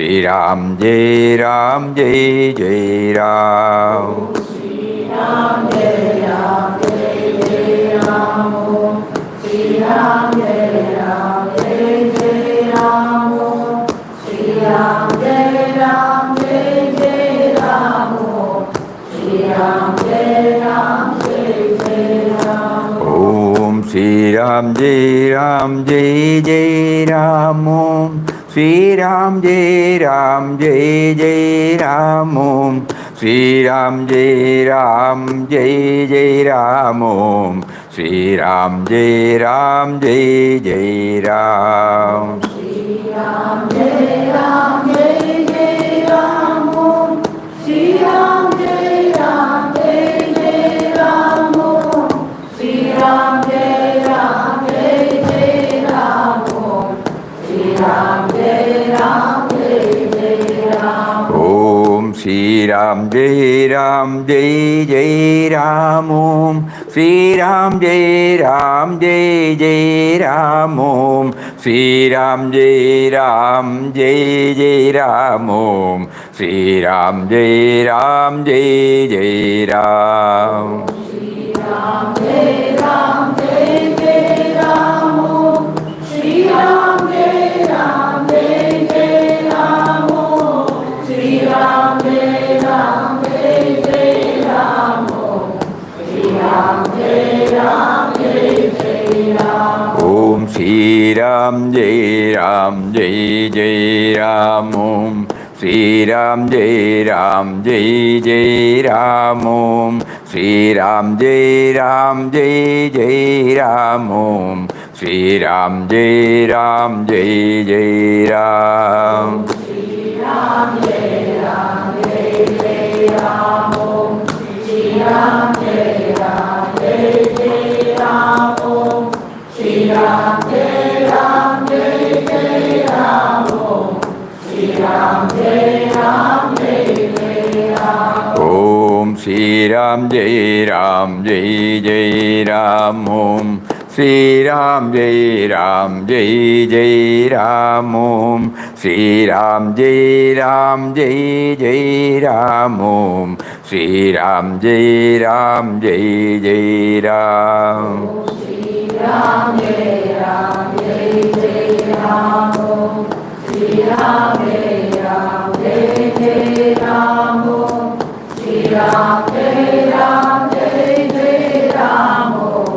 Sri Ram Jai Ram Jai Jai Ram. Shri Ram Jai Ram Jai Jai Ram Om. Shri Ram Jai Ram Jai Jai Ram Om. Shri Ram Jai Ram Jai Jai Ram Om. Shri Ram Jai Ram Jai Jai Ram Om Sri Ram Jai Ram Jai Jai Ram Om. Sri Ram Jai Ram Jai Jai Ram Om. Sri Ram Jai Ram Jai Jai Ram Om. Sri Ram Jai Ram Jai Jai Ram. Shri Ram Jai Ram Jai Jai Ram Om. Shri Ram Jai Ram Jai Jai Ram Om. Shri Ram Jai Ram Jai Jai Ram Om. Shri Ram Jai Ram Jai Jai Ram Om Sri Ram Jai Ram Jai Jai Ram Om. Sri Ram Jai Ram Jai Jai Ram Om. Sri Ram Jai Ram Jai Jai Ram Om. Sri Ram Jai Ram Jai Jai Ram. Shri Ram Jai Ram Jai Jai Ram Om. Shri Ram Jai Ram Jai Jai Ram Om. Shri Ram Jai Ram Jai Jai Ram Om. Shri Ram Jai Ram Jai Jai Ram Om Sri Ram Jai Ram Jai Jai Ram Om. Sri Ram Jai Ram Jai Jai Ram Om. Sri Ram Jai Ram Jai Jai Ram Om. Sri Ram Jai Ram Jai Jai Ram. Shri Ram Jai Ram Jai Jai Ram Om. Shri Ram Jai Ram Jai Jai Ram Om. Shri Ram Jai Ram Jai Jai Ram Om. Shri Ram Jai Ram Jai Jai Ram Om Sri Ram Jai Ram Jai Jai Ram Om. Sri Ram Jai Ram Jai Jai Ram Om. Sri Ram Jai Ram Jai Jai Ram Om. Sri Ram Jai Ram Jai Jai Ram. Shri Ram Jai Ram Jai Jai Ram Om. Shri Ram Jai Ram Jai Jai Ram Om. Shri Ram Jai Ram Jai Jai Ram Om.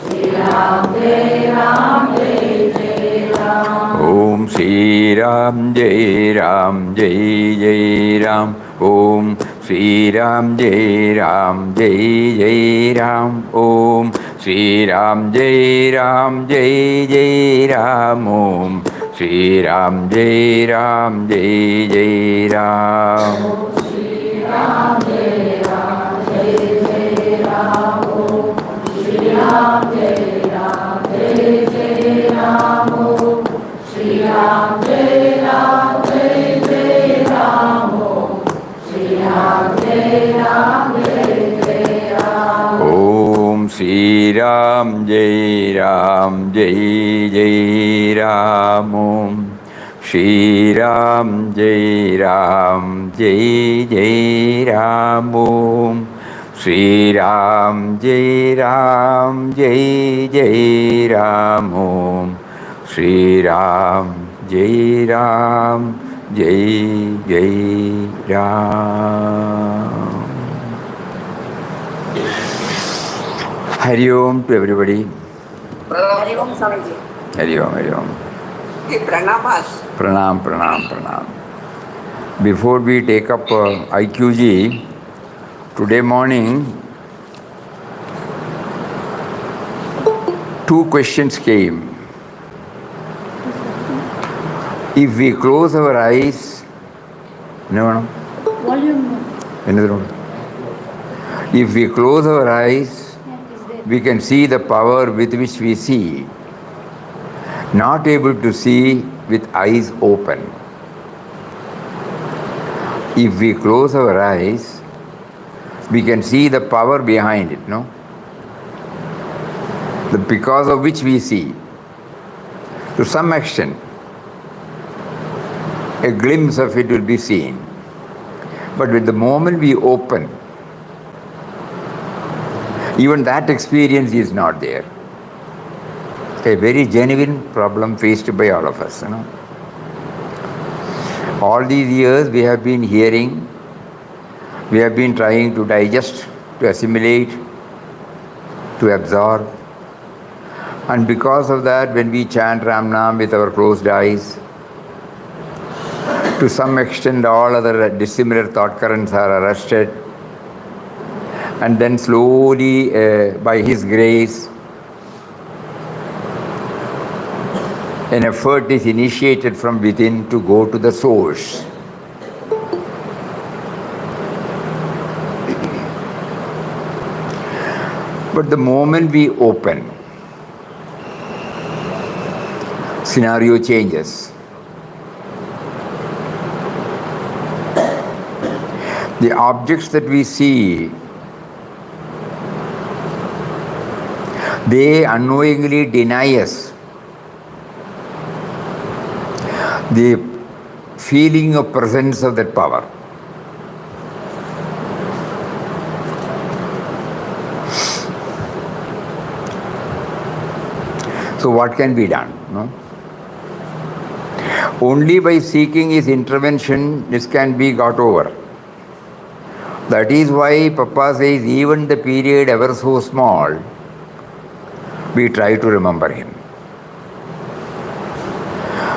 Shri Ram Jai Ram Jai Jai Ram Om Sri Ram Jai Ram Jai Jai Ram. Om Sri Ram Jai Ram Jai Jai Ram. Om Sri Ram Jai Ram Jai Jai Ram. Om Sri Ram Jai Ram Jai Jai Ram. Shri Ram Jai Ram Jai Jai Ram Om. Shri Ram Jai Ram Jai Jai Ram Om. Shri Ram Jai Ram Jai Jai Ram Om. Shri Ram Jai Ram Jai Jai Ram Om Sri Ram Jai Ram Jai Jai Ram. Om Shri Ram Jai Ram Jai Jai Ram. Om Shri Ram Jai Ram Jai Jai Ram. Om Shri Ram Jai Ram Jai Jai Ram. Hari Om to everybody. Hari Om Swamiji. Hari Om, Hari Om. Pranamas. Pranam, pranam, pranam. Before we take up IQG, today morning, two questions came. If we close our eyes, no. Another one. If we close our eyes, we can see the power with which we see, not able to see with eyes open. If we close our eyes, we can see the power behind it, no? Because of which we see, to some extent. A glimpse of it will be seen. But with the moment we open, even that experience is not there. A very genuine problem faced by all of us. All these years we have been hearing, we have been trying to digest, to assimilate, to absorb. And because of that, when we chant Ram Nam with our closed eyes, to some extent all other dissimilar thought currents are arrested. And then slowly, by His grace, an effort is initiated from within to go to the source. But the moment we open, scenario changes. The objects that we see, they unknowingly deny us the feeling of presence of that power. So what can be done? No? Only by seeking His intervention this can be got over. That is why Papa says even the period ever so small, we try to remember Him.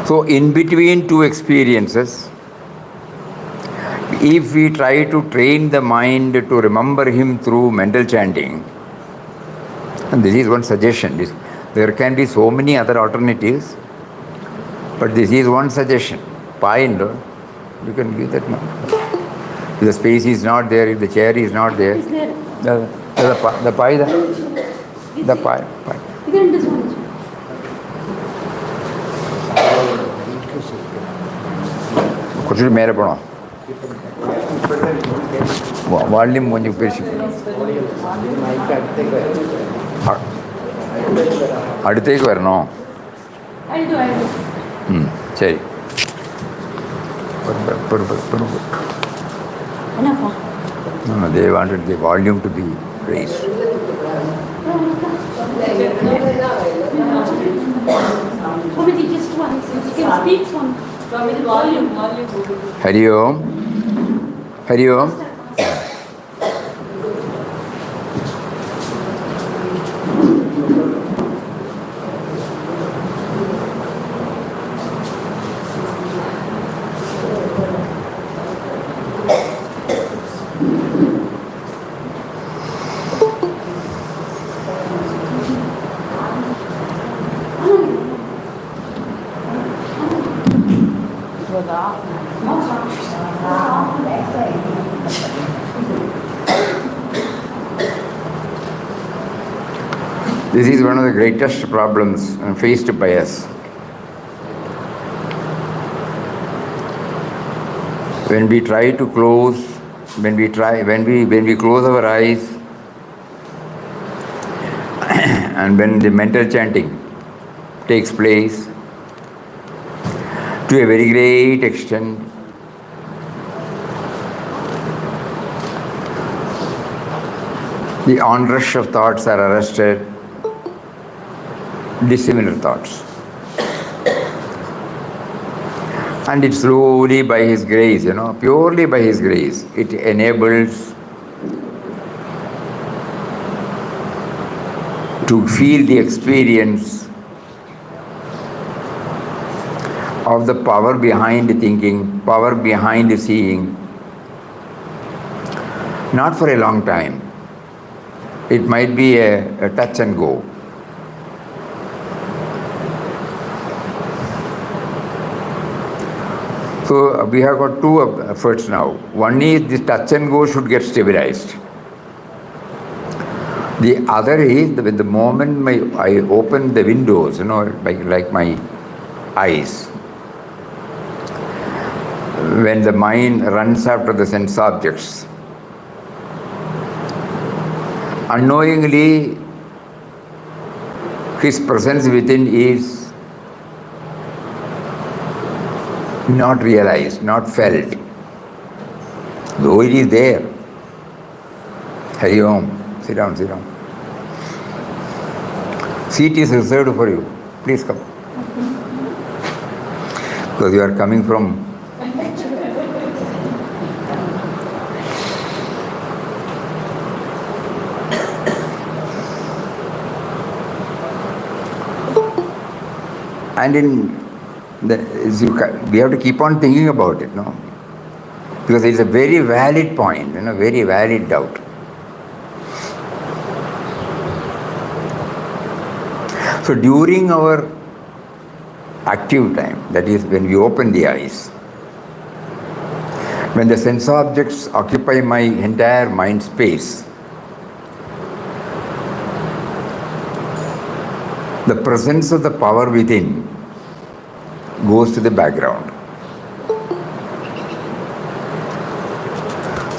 So in between two experiences, if we try to train the mind to remember Him through mental chanting, and this is one suggestion, there can be so many other alternatives, but this is one suggestion. Fine, you can give that now. If the space is not there, if the chair is not there, the pie, the pie. കുറച്ചുകൂടി മേലെ പോണോ? വാള്യം கொஞ்சம் അടുത്തേക്ക് വരണോ? ശരി. No, they wanted the volume to be raised. Hari Om. Hari Om. This is one of the greatest problems faced by us. When we try to close, when we close our eyes, and when the mental chanting takes place, to a very great extent, the onrush of thoughts are arrested, dissimilar thoughts. And it's slowly by His grace, purely by His grace, it enables to feel the experience of the power behind thinking, power behind seeing, not for a long time. It might be a touch and go. So we have got two efforts now. One is this touch and go should get stabilized. The other is when the moment I open the windows, like my eyes, when the mind runs after the sense objects, unknowingly His presence within is not realized, not felt, though it is there. Hari Om. Sit down, sit down. Seat is reserved for you. Please come. Because you are coming from... And we have to keep on thinking about it, no? Because it's a very valid point, very valid doubt. So during our active time, that is when we open the eyes, when the sense objects occupy my entire mind space, the presence of the power within goes to the background.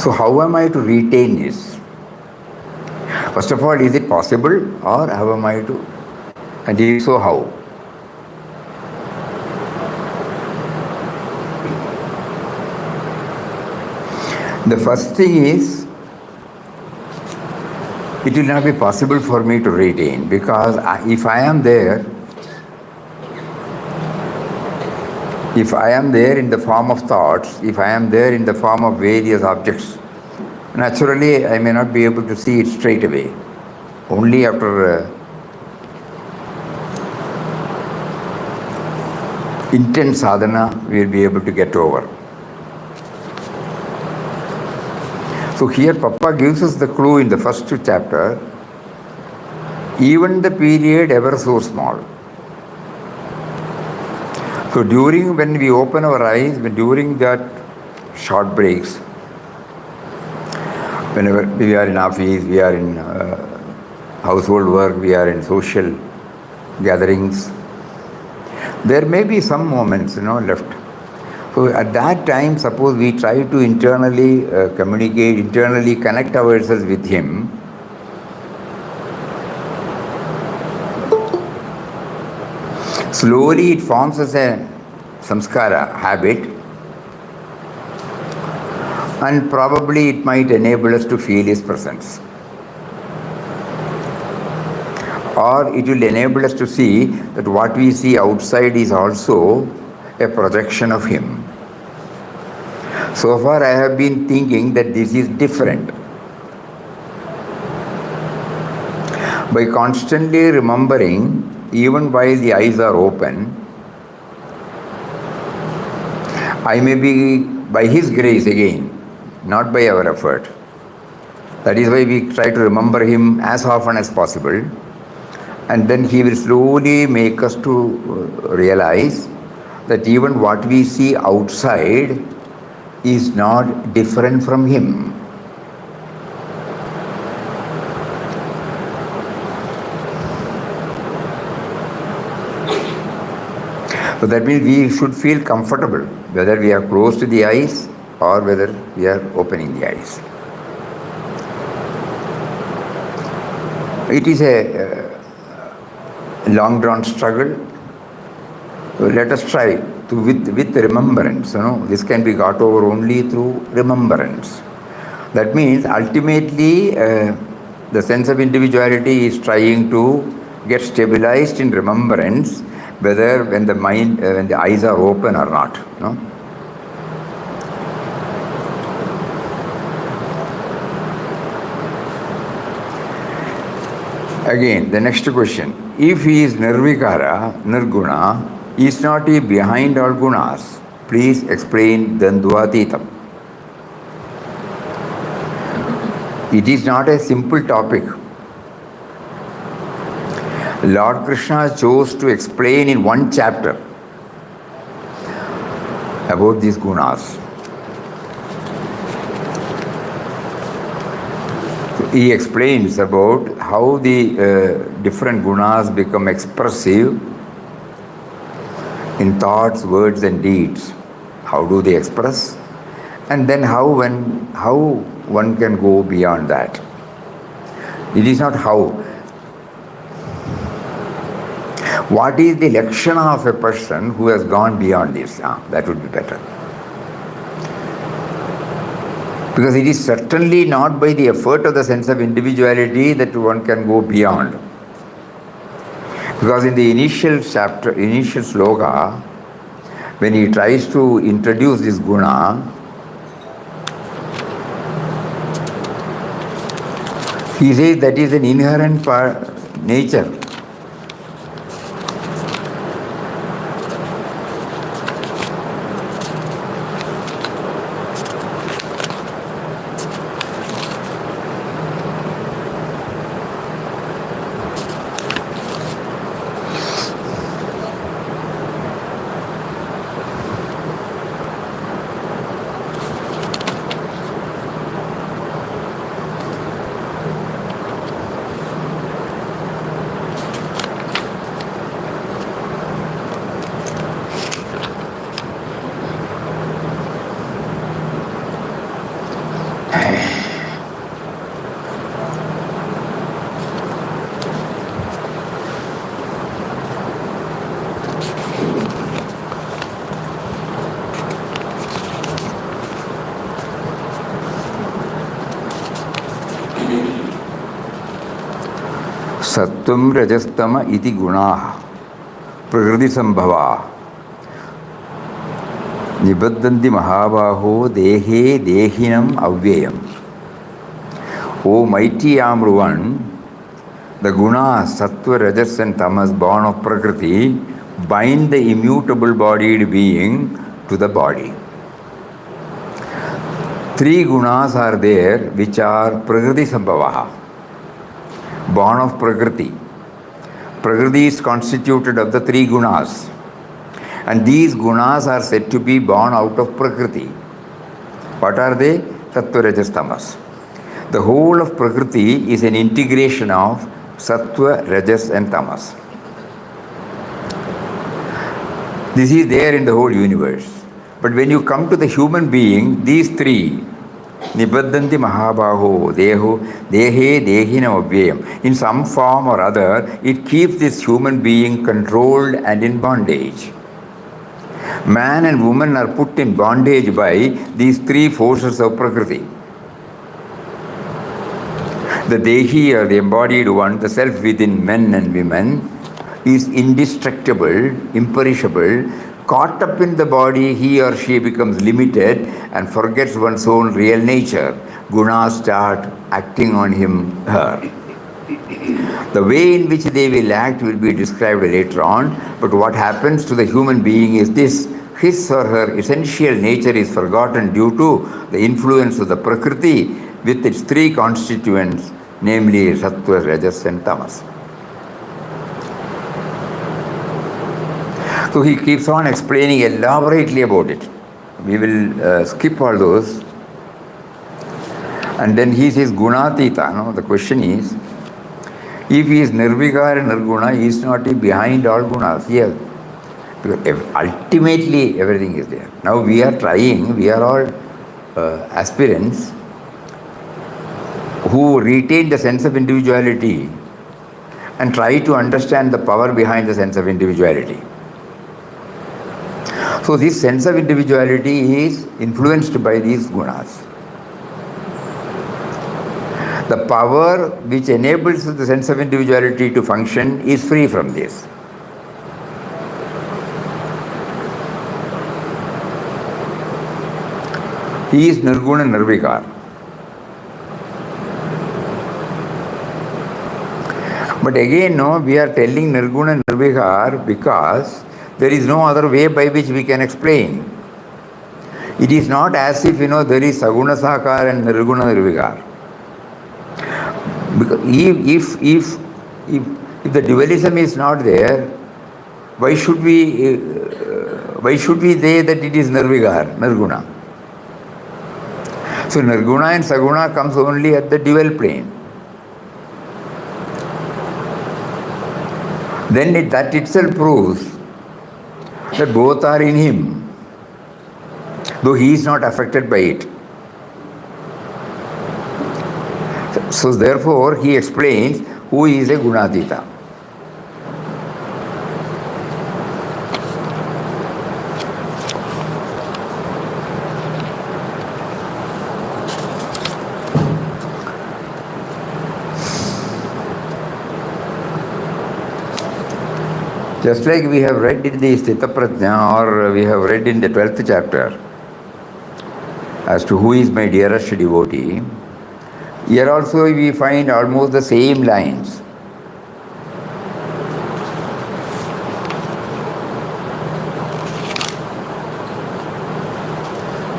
So how am I to retain this? First of all, is it possible, or how am I to? And if so, how? The first thing is, it will not be possible for me to retain, because if I am there in the form of thoughts, if I am there in the form of various objects, naturally I may not be able to see it straight away. Only after intense sadhana we will be able to get over. So here Papa gives us the clue in the first chapter, even the period ever so small. So when we open our eyes, during that short breaks, whenever we are in office, we are in household work, we are in social gatherings, there may be some moments, left. So at that time, suppose we try to internally communicate, internally connect ourselves with Him. Slowly it forms as a samskara, habit, and probably it might enable us to feel His presence. Or it will enable us to see that what we see outside is also a projection of Him. So far I have been thinking that this is different. By constantly remembering, even while the eyes are open, I may be, by His grace again, not by our effort. That is why we try to remember Him as often as possible, and then He will slowly make us to realize that even what we see outside is not different from Him. So that means we should feel comfortable whether we are close to the eyes or whether we are opening the eyes. It is a long drawn struggle. So let us try to with remembrance. This can be got over only through remembrance. That means ultimately the sense of individuality is trying to get stabilized in remembrance, whether when the eyes are open or not. Again, the next question. If he is nirvikara, nirguna, is not he behind all gunas? Please explain Dandvatitam. It is not a simple topic. Lord Krishna chose to explain in one chapter about these gunas. He explains about how the different gunas become expressive in thoughts, words and deeds. How do they express? And then how one can go beyond that. It is not how. What is the lakshana of a person who has gone beyond this? That would be better. Because it is certainly not by the effort of the sense of individuality that one can go beyond. Because in the initial chapter, initial sloka, when he tries to introduce this guna, he says that is an inherent nature. Sattvam rajastama iti gunaha prakriti sambhava nibaddanti mahabaho dehe dehinam avyayam. O mighty Amruvan, the gunas sattva, rajas and tamas born of prakriti bind the immutable bodied being to the body. Three gunas are there which are prakriti sambhavaha, born of Prakriti. Prakriti is constituted of the three gunas. And these gunas are said to be born out of Prakriti. What are they? Sattva, Rajas, Tamas. The whole of Prakriti is an integration of Sattva, Rajas and Tamas. This is there in the whole universe. But when you come to the human being, these three, Nibaddanti Mahabaho, Dehe, Dehinam Avyayam. In some form or other, it keeps this human being controlled and in bondage. Man and woman are put in bondage by these three forces of Prakriti. The Dehi, or the embodied one, the self within men and women, is indestructible, imperishable. Caught up in the body, he or she becomes limited and forgets one's own real nature. Gunas start acting on him, her. The way in which they will act will be described later on, but what happens to the human being is this: his or her essential nature is forgotten due to the influence of the Prakriti with its three constituents, namely Sattva, Rajas and Tamas. So he keeps on explaining elaborately about it. We will skip all those. And then he says Gunatita. No? The question is, if he is Nirvikar and Nirguna, he is not behind all gunas. Yes. Because ultimately everything is there. Now we are trying, we are all aspirants who retain the sense of individuality and try to understand the power behind the sense of individuality. So this sense of individuality is influenced by these gunas. The power which enables the sense of individuality to function is free from this. He is Nirguna Nirvikar. But again, no, we are telling Nirguna Nirvikar because there is no other way by which we can explain. It is not as if, there is Saguna Sakar and Nirguna Nirvikar. Because if the dualism is not there, why should we say that it is Nirvikar, Nirguna? So Nirguna and Saguna comes only at the dual plane. Then that itself proves that both are in him, though he is not affected by it. So therefore he explains who is a Gunatita. Just like we have read in the Sthita Prajna, or we have read in the 12th chapter as to who is my dearest devotee, here also we find almost the same lines.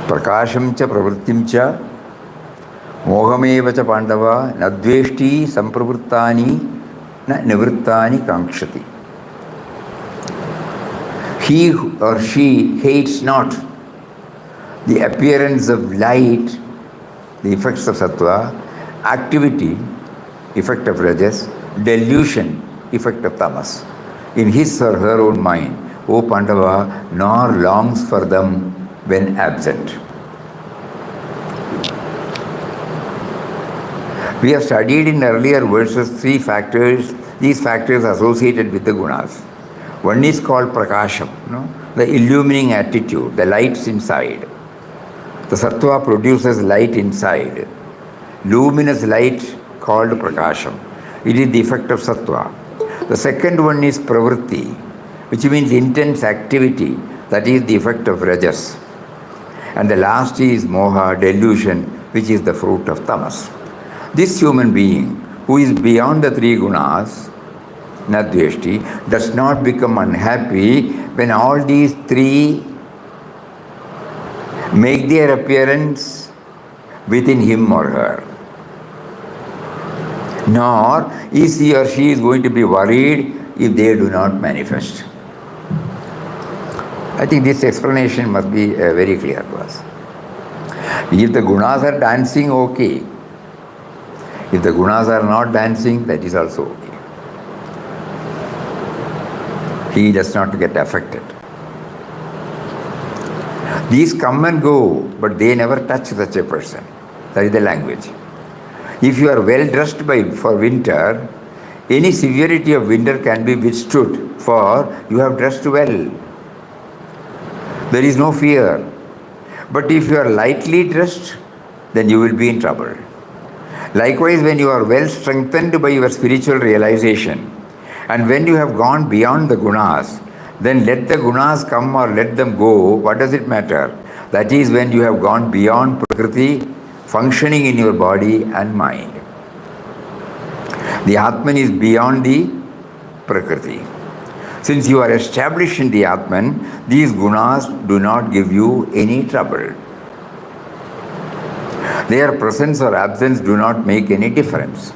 Prakasham cha pravrittim cha mohameva cha pandava nadveshti sampravrittani na nivrittani kankshati. He or she hates not the appearance of light, the effects of sattva, activity, effect of rajas, delusion, effect of tamas, in his or her own mind, O Pandava, nor longs for them when absent. We have studied in earlier verses three factors, these factors associated with the gunas. One is called prakasham, the illumining attitude, the lights inside. The sattva produces light inside, luminous light called prakasham. It is the effect of sattva. The second one is pravritti, which means intense activity, that is the effect of rajas. And the last is moha, delusion, which is the fruit of tamas. This human being, who is beyond the three gunas, nadveshti, does not become unhappy when all these three make their appearance within him or her. Nor is he or she is going to be worried if they do not manifest. I think this explanation must be very clear to us. If the gunas are dancing, okay. If the gunas are not dancing, that is also okay. He does not get affected. These come and go, but they never touch such a person. That is the language. If you are well dressed for winter, any severity of winter can be withstood, for you have dressed well. There is no fear. But if you are lightly dressed, then you will be in trouble. Likewise, when you are well strengthened by your spiritual realization, and when you have gone beyond the gunas, then let the gunas come or let them go, what does it matter? That is when you have gone beyond prakriti, functioning in your body and mind. The Atman is beyond the prakriti. Since you are established in the Atman, these gunas do not give you any trouble. Their presence or absence do not make any difference.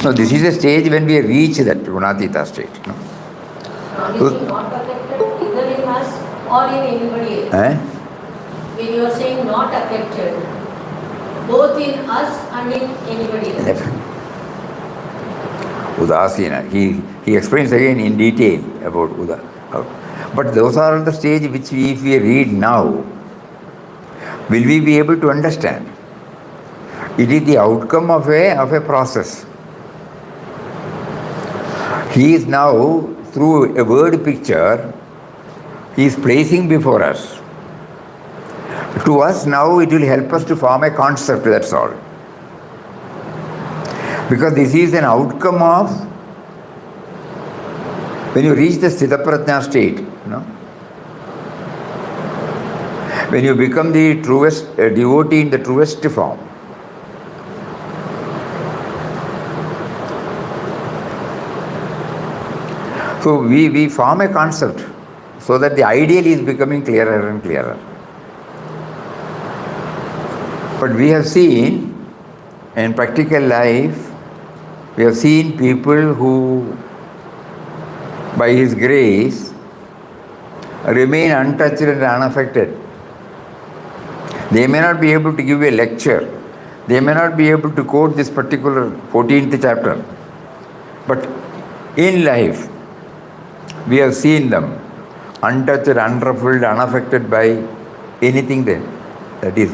Now, this is a stage when we reach that gunatita state. No? Is it not affected either in us or in anybody else? When you are saying not affected, both in us and in anybody else. Udasina. He explains again in detail about Uda. But those are the stage which if we read now, will we be able to understand? It is the outcome of a process. He is now, through a word picture, he is placing before us. To us now it will help us to form a concept, that's all. Because this is an outcome of when you reach the Sthita Prajna state, when you become the truest devotee in the truest form. So we form a concept so that the ideal is becoming clearer and clearer. But we have seen in practical life, we have seen people who, by His grace, remain untouched and unaffected. They may not be able to give a lecture. They may not be able to quote this particular 14th chapter. But in life, we have seen them untouched, unruffled, unaffected by anything that is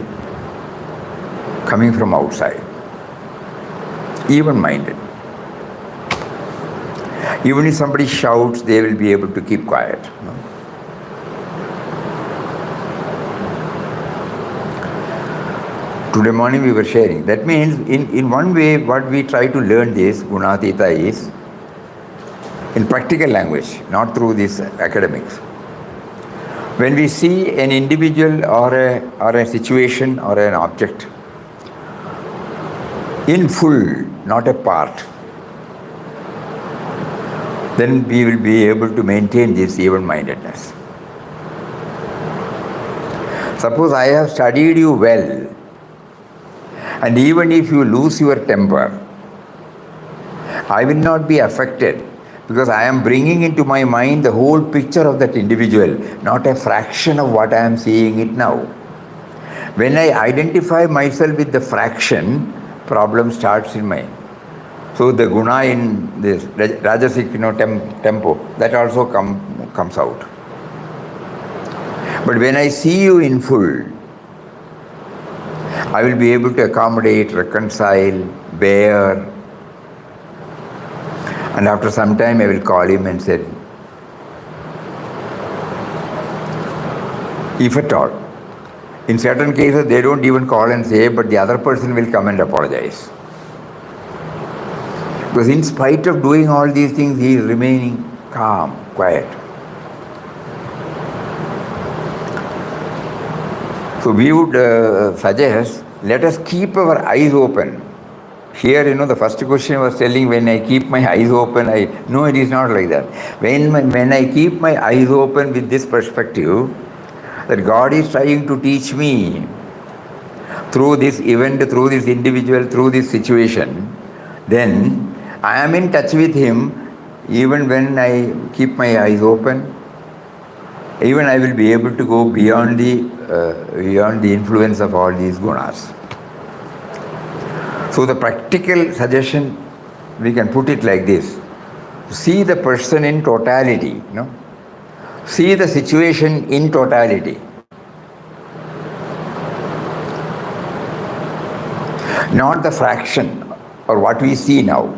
coming from outside. Even-minded. Even if somebody shouts, they will be able to keep quiet. Today morning we were sharing. That means in one way what we try to learn this Gunatita is in practical language, not through these academics. When we see an individual or a situation or an object in full, not a part, then we will be able to maintain this even-mindedness. Suppose I have studied you well, and even if you lose your temper, I will not be affected because I am bringing into my mind the whole picture of that individual, not a fraction of what I am seeing it now. When I identify myself with the fraction, problem starts in mind. So the guna in this Rajasic tempo, that also comes out. But when I see you in full, I will be able to accommodate, reconcile, bear. And after some time I will call him and say, if at all. In certain cases they don't even call and say, but the other person will come and apologize. Because in spite of doing all these things, he is remaining calm, quiet. So we would suggest, let us keep our eyes open. Here, the first question was telling, when I keep my eyes open, no, it is not like that. When I keep my eyes open with this perspective, that God is trying to teach me through this event, through this individual, through this situation, then I am in touch with Him even when I keep my eyes open. Even I will be able to go beyond the influence of all these gunas. So the practical suggestion, we can put it like this. See the person in totality, See the situation in totality. Not the fraction or what we see now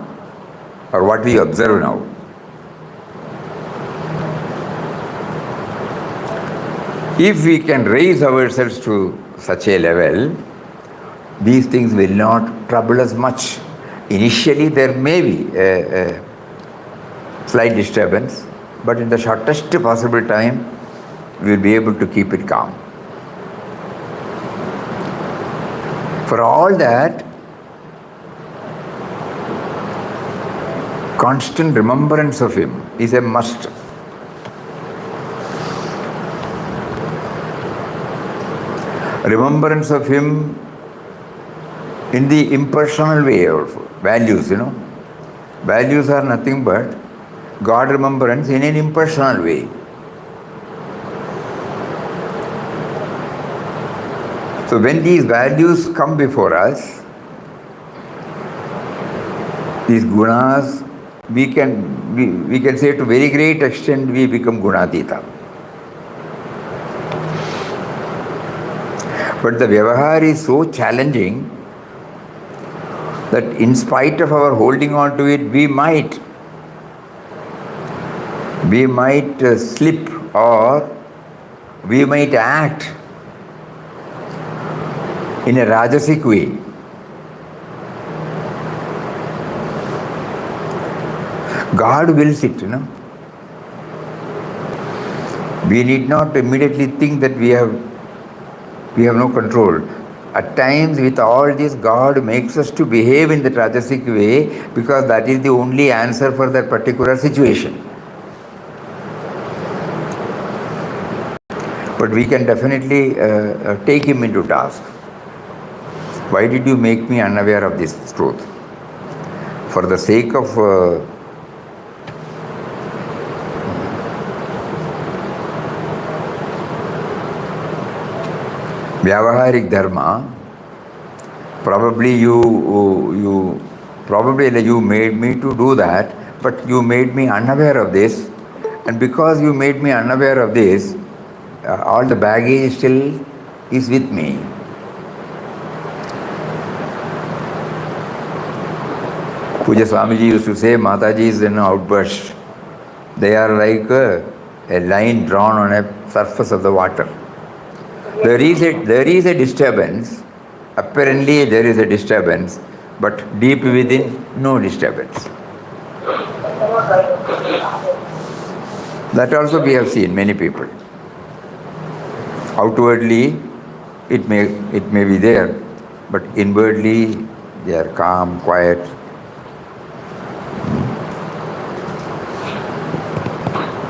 or what we observe now. If we can raise ourselves to such a level, these things will not trouble us much. Initially there may be a slight disturbance, but in the shortest possible time, we will be able to keep it calm. For all that, constant remembrance of Him is a must. Remembrance of Him in the impersonal way also. Values, Values are nothing but God remembrance in an impersonal way. So when these values come before us, these gunas, we can say to very great extent we become gunatita. But the vyavahar is so challenging that in spite of our holding on to it, we might slip or we might act in a rajasic way. God wills it, We need not immediately think that we have no control. At times, with all this, God makes us to behave in the rajasic way because that is the only answer for that particular situation. But we can definitely take Him into task. Why did you make me unaware of this truth? For the sake of vyavaharik dharma, probably you made me to do that, but you made me unaware of this, and because you made me unaware of this, all the baggage still is with me. Puja Swamiji used to say, Mataji is an outburst. They are like a line drawn on a surface of the water. There is a disturbance. Apparently there is a disturbance, but deep within, no disturbance. That also we have seen many people. Outwardly, it may be there, but inwardly they are calm, quiet.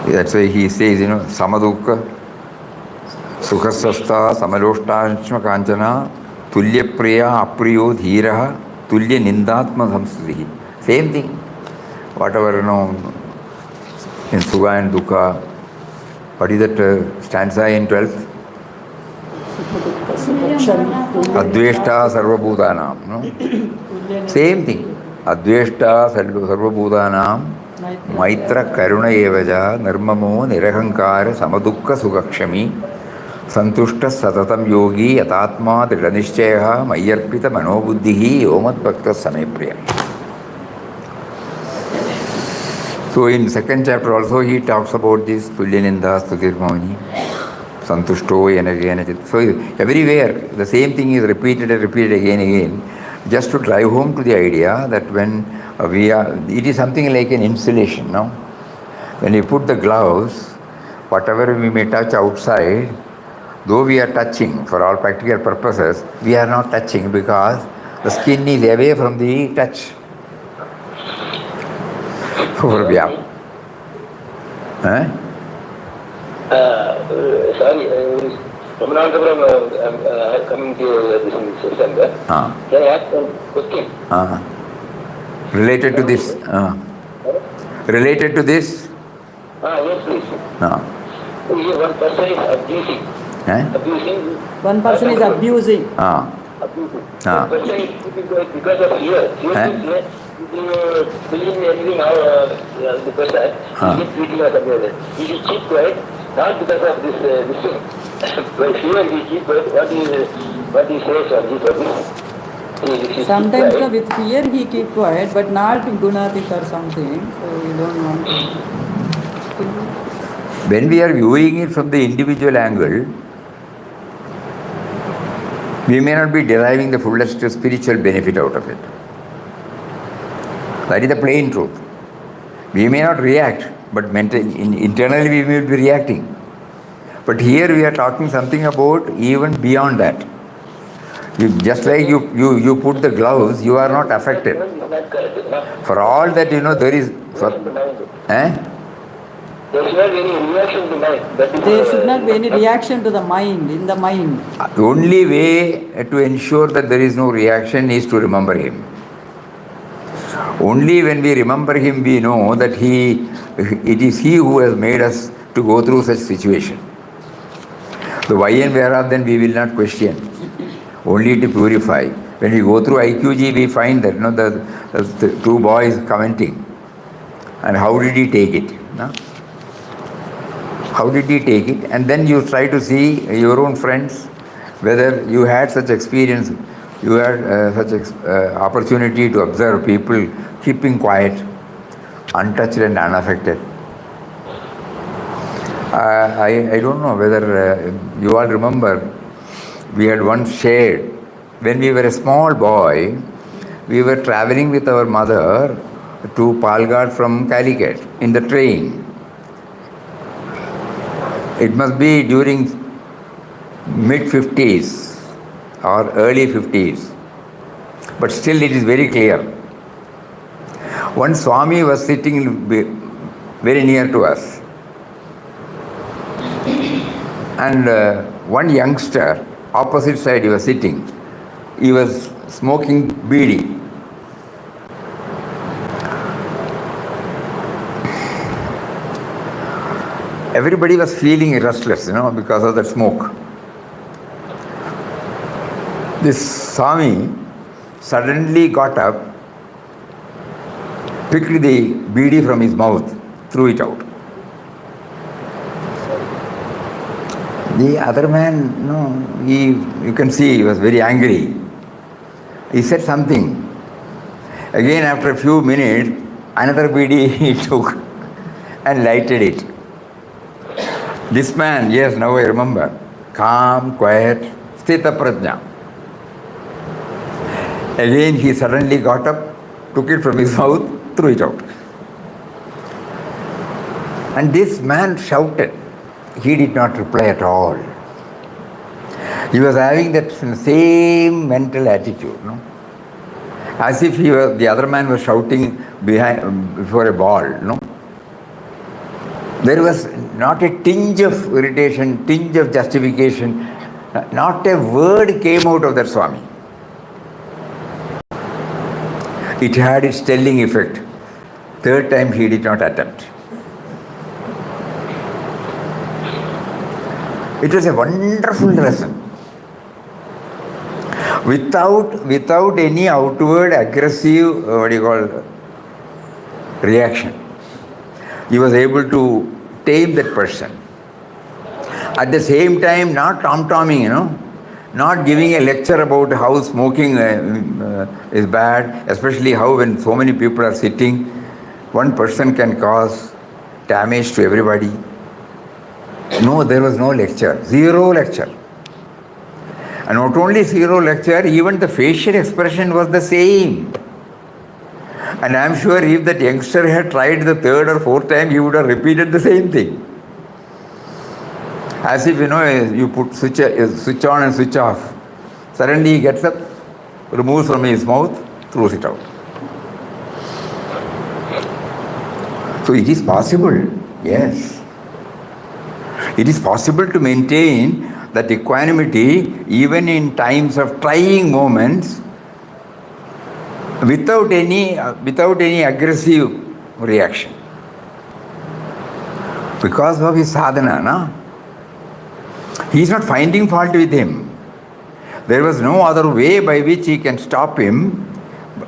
That's why he says, samadukka, sukhasasta, samaloshtanshma kanchana, tulya priya, apriyo, dhiraha, tulya nindatma samsrihi. Same thing. Whatever, in Sukha and Dukkha. What is that stanza in 12th? Adveshta sarvabhutanam. No? Same thing. Adveshta sarvabhutanam, maitra karuna evaja, nirmamo nirahankara samadukka sugakshami, santushta satatam yogi yatatma dridhanishchayaha mayyarpita manobuddhihi yomat bhakta samepriya. So in second chapter also he talks about this Tulyaninda Stutirmani, Santushto Yanagyanachit. So everywhere the same thing is repeated and repeated again and again, just to drive home to the idea that when it is something like an insulation, no? When you put the gloves, whatever we may touch outside, though we are touching for all practical purposes, we are not touching because the skin is away from the touch. Sorry, Ramanathapuram, coming to this center. Can I ask one question? Related to this? Related to this? Yes, please. One person is abusing. Abusing. One person is abusing. Abusing. One person is because of fear. Feeling anything the person, he is treating us together. He should keep quiet, not because of this thing. By fear, he keep quiet. What he says on this. Sometimes with fear he keep quiet, but not gunatik or something. So you don't want to. When we are viewing it from the individual angle, we may not be deriving the fullest spiritual benefit out of it. That is the plain truth. We may not react, but internally we may be reacting. But here we are talking something about even beyond that. Just like you put the gloves, you are not affected. For all that, there is... There should not be any reaction to mind. There should not be any reaction to the mind, in the mind. The only way to ensure that there is no reaction is to remember him. Only when we remember him, we know that it is he who has made us to go through such situation. The why and whereof then we will not question, only to purify. When we go through IQG, we find that the two boys commenting. And how did he take it? No? How did he take it? And then you try to see your own friends, whether you had such experience, you had such opportunity to observe people keeping quiet, untouched and unaffected. I don't know whether you all remember, we had once shared, when we were a small boy, we were traveling with our mother to Palghat from Calicut in the train. It must be during mid-50s or early 50s. But still it is very clear. One Swami was sitting very near to us. And one youngster, opposite side he was sitting, he was smoking beedi. Everybody was feeling restless, because of that smoke. This Swami suddenly got up, picked the beedi from his mouth, threw it out. The other man, you can see he was very angry. He said something. Again, after a few minutes, another beedi he took and lighted it. This man, yes, now I remember, calm, quiet, sthita prajna. Again, he suddenly got up, took it from his mouth, threw it out. And this man shouted. He did not reply at all. He was having that same mental attitude, no? As if the other man was shouting before a ball, no? There was not a tinge of irritation, tinge of justification. Not a word came out of that Swami. It had its telling effect. Third time he did not attempt. It was a wonderful lesson. Without any outward aggressive, reaction, he was able to tame that person. At the same time, not tom-tomming, not giving a lecture about how smoking is bad, especially how when so many people are sitting, one person can cause damage to everybody. No, there was no lecture, zero lecture. And not only zero lecture, even the facial expression was the same. And I am sure if that youngster had tried the third or fourth time, he would have repeated the same thing. As if, you put switch on and switch off. Suddenly he gets up, removes from his mouth, throws it out. So it is possible, yes. It is possible to maintain that equanimity even in times of trying moments without any aggressive reaction. Because of his sadhana, no? He is not finding fault with him. There was no other way by which he can stop him,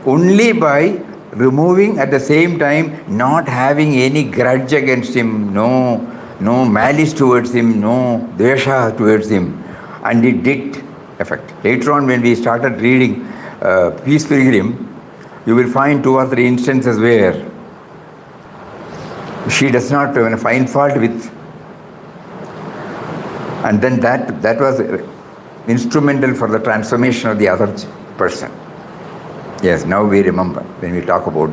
only by removing at the same time, not having any grudge against him, no malice towards him, no dvesha towards him. And it did effect. Later on when we started reading Peace Pilgrim, you will find 2 or 3 instances where she does not find fault with. And then that was instrumental for the transformation of the other person. Yes, now we remember when we talk about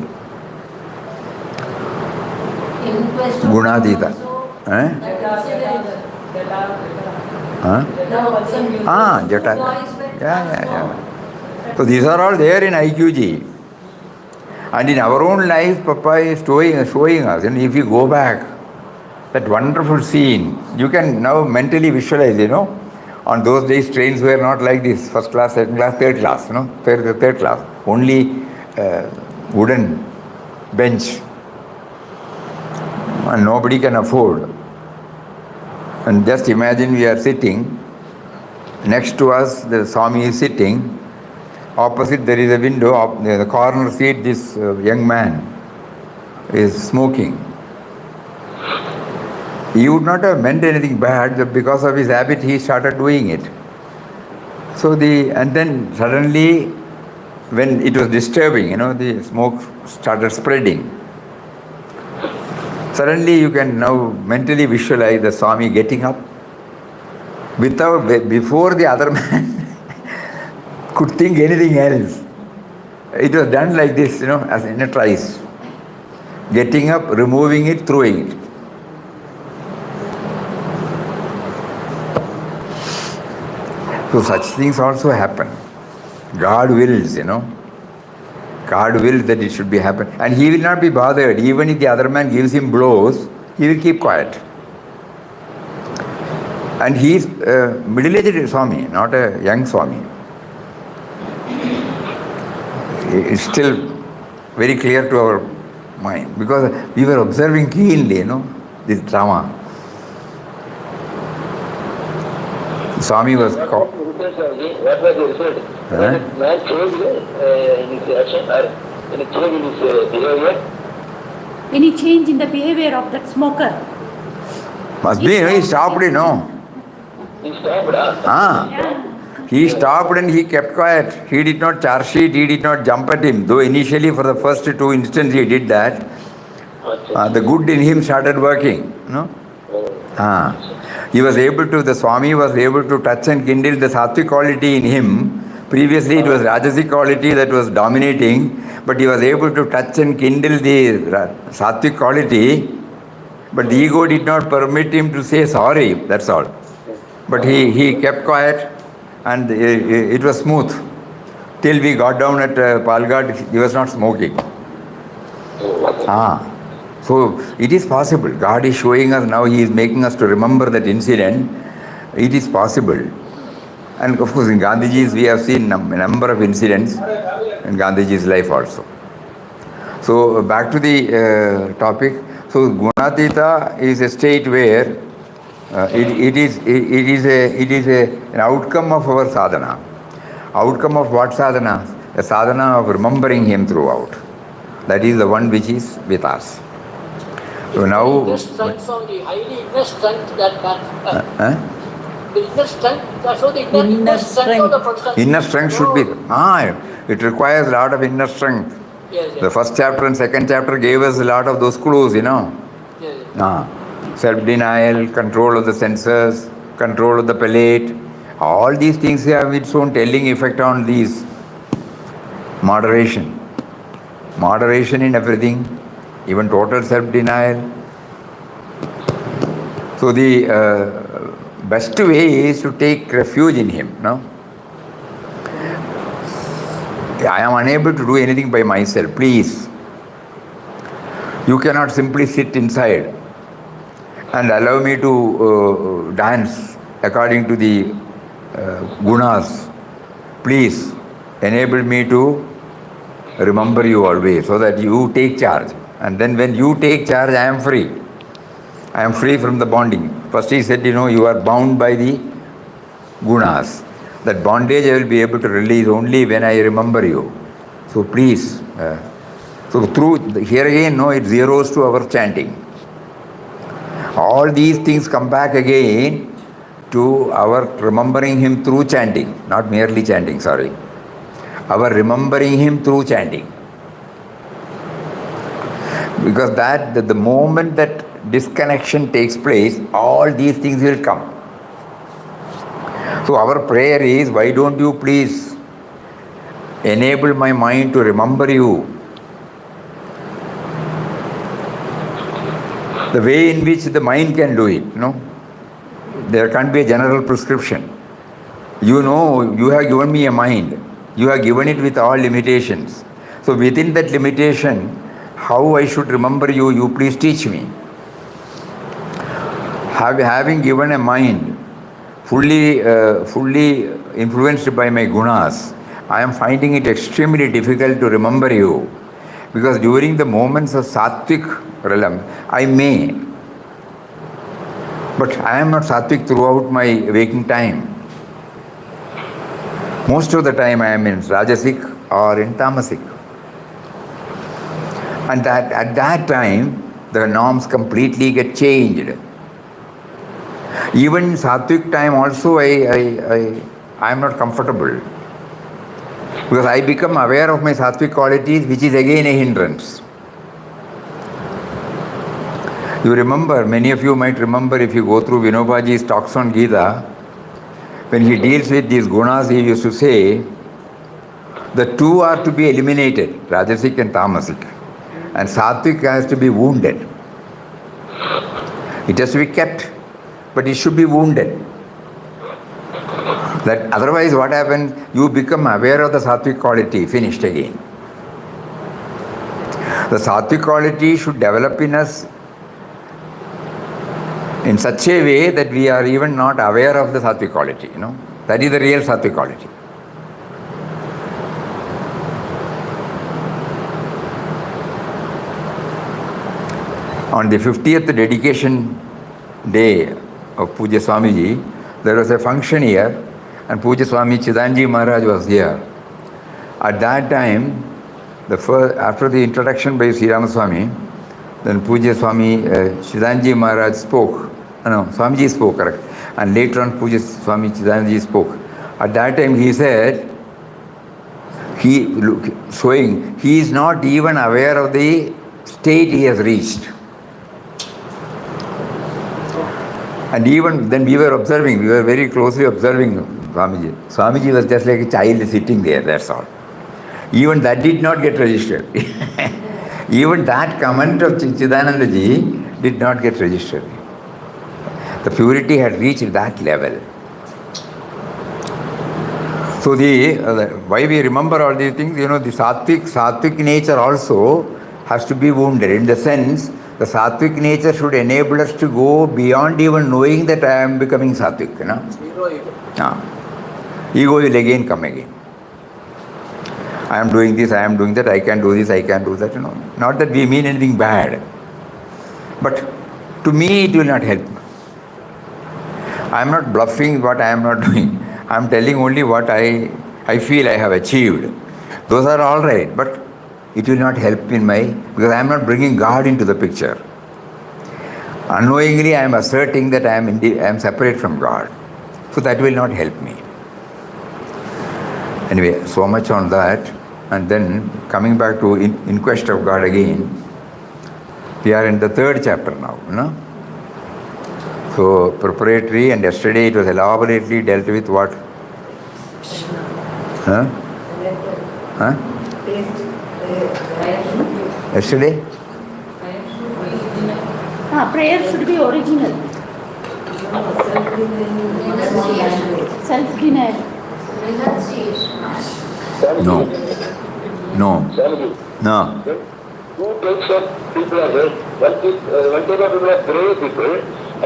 Gunadita. Jata. Yeah. So these are all there in IQG. And in our own life, Papa is showing us. And if you go back, that wonderful scene, you can now mentally visualize, on those days trains were not like this, first class, second class, third class, third class. Only wooden bench. And nobody can afford. And just imagine we are sitting, next to us the Swami is sitting, opposite there is a window, the corner seat this young man is smoking. He would not have meant anything bad, but because of his habit he started doing it. And then suddenly when it was disturbing, the smoke started spreading. Suddenly you can now mentally visualize the Swami getting up before the other man could think anything else. It was done like this, as in a trice. Getting up, removing it, throwing it. So such things also happen. God wills, God wills that it should be happen. And he will not be bothered. Even if the other man gives him blows, he will keep quiet. And he is a middle-aged Swami, not a young Swami. It's still very clear to our mind. Because we were observing keenly, this drama. Swami was called. What was the result? Man changed in his action or any change in his behavior? Any change in the behavior of that smoker? Must be, he stopped, He stopped, Yeah. He stopped and he kept quiet. He did not charge sheet, he did not jump at him. Though initially for the first 2 instances he did that. The good in him started working, the Swami was able to touch and kindle the sattvic quality in him. Previously it was rajasic quality that was dominating, but he was able to touch and kindle the sattvic quality, But the ego did not permit him to say sorry, that's all. But he kept quiet and it was smooth. Till we got down at Palghat, he was not smoking. So it is possible. God is showing us now, He is making us to remember that incident. It is possible. And of course in Gandhiji's, we have seen a number of incidents in Gandhiji's life also. So back to the topic. So Gunatita is a state where it is an outcome of our sadhana. Outcome of what sadhana? A sadhana of remembering Him throughout. That is the one which is with us. So now... Inner strength from the highly inner strength that the inner strength, that's what the inner strength of the person. Inner strength should be... it requires a lot of inner strength. Yes. The first chapter and second chapter gave us a lot of those clues, Yes. Self-denial, control of the senses, control of the palate. All these things have its own telling effect on these. Moderation. Moderation in everything, even total self-denial. So the best way is to take refuge in Him. I am unable to do anything by myself. Please. You cannot simply sit inside and allow me to dance according to the gunas. Please enable me to remember you always so that you take charge. And then when you take charge, I am free. I am free from the bonding. First he said, you are bound by the gunas. That bondage I will be able to release only when I remember you. So please. So through, here again, it zeroes to our chanting. All these things come back again to our remembering Him through chanting. Not merely chanting, sorry. Our remembering Him through chanting. Because that the moment that disconnection takes place, all these things will come. So our prayer is, why don't you please enable my mind to remember you? The way in which the mind can do it, there can't be a general prescription. You have given me a mind. You have given it with all limitations. So within that limitation, how I should remember you, you please teach me. Having given a mind fully influenced by my gunas, I am finding it extremely difficult to remember you. Because during the moments of sattvic realm, I may. But I am not sattvic throughout my waking time. Most of the time I am in rajasic or in tamasic. And at that time, the norms completely get changed. Even in sattvic time also, I am not comfortable. Because I become aware of my sattvic qualities, which is again a hindrance. You remember, many of you might remember if you go through Vinobaji's talks on Gita, when he deals with these gunas, he used to say, the two are to be eliminated, Rajasic and Tamasic. And Sattvic has to be wounded. It has to be kept, but it should be wounded. That otherwise what happens, you become aware of the Sattvic quality, finished again. The Sattvic quality should develop in us in such a way that we are even not aware of the sattvic quality, That is the real sattvic quality. On the 50th dedication day of Puja Swamiji, there was a function here and Puja Swami Chidanji Maharaj was here. At that time, after the introduction by Sri Ramaswamy, then Puja Swami Chidanji Maharaj spoke. Swamiji spoke, correct. And later on Puja Swami Chidanji spoke. At that time he said, he is not even aware of the state he has reached. And even then we were very closely observing Swamiji. Swamiji was just like a child sitting there, that's all. Even that did not get registered. Even that comment of Chidanandaji did not get registered. The purity had reached that level. So why we remember all these things, the sattvic nature also has to be wounded. In the sense, the sattvic nature should enable us to go beyond even knowing that I am becoming sattvic. Zero ego. Ego will again come again. I am doing this, I am doing that, I can do this, I can do that. Not that we mean anything bad. But to me it will not help. I am not bluffing what I am not doing. I am telling only what I feel I have achieved. Those are all right, but it will not help because I am not bringing God into the picture. Unknowingly I am asserting that I am separate from God. So that will not help me. Anyway, so much on that. And then coming back to in quest of God again, we are in the 3rd chapter now. So preparatory, and yesterday it was elaborately dealt with what? Yesterday? Prayer should be original. Self-denial. No. Swamiji, No. two types of people are there. One type of people are brave people,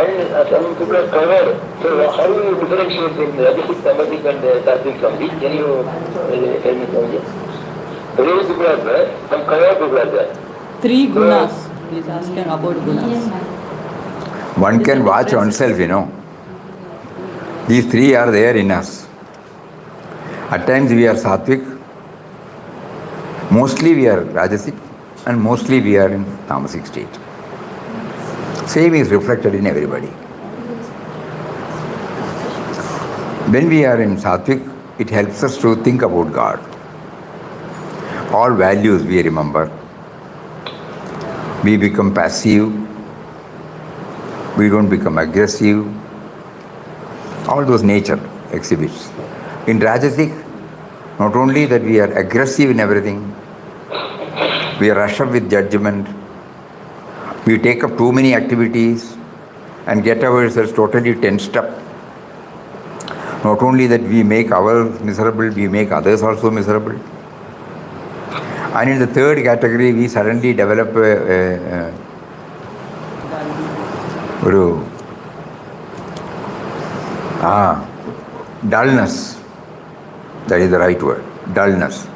and some people are clever. So how do you differentiate in Rajasic, Tamasic and Sattvic, Swamiji? Can you tell me, Swamiji? Brave people are there, some clever people are there. 3 gunas. He's asking about gunas. One can watch oneself, These 3 are there in us. At times we are sattvic, mostly we are rajasic, and mostly we are in tamasic state. Same is reflected in everybody. When we are in sattvic, it helps us to think about God. All values we remember. We become passive. We don't become aggressive. All those nature exhibits. In Rajasic, not only that we are aggressive in everything, we are rushed up with judgment, we take up too many activities and get ourselves totally tensed up. Not only that we make ourselves miserable, we make others also miserable. And in the 3rd category, we suddenly develop dullness. That is the right word. Dullness.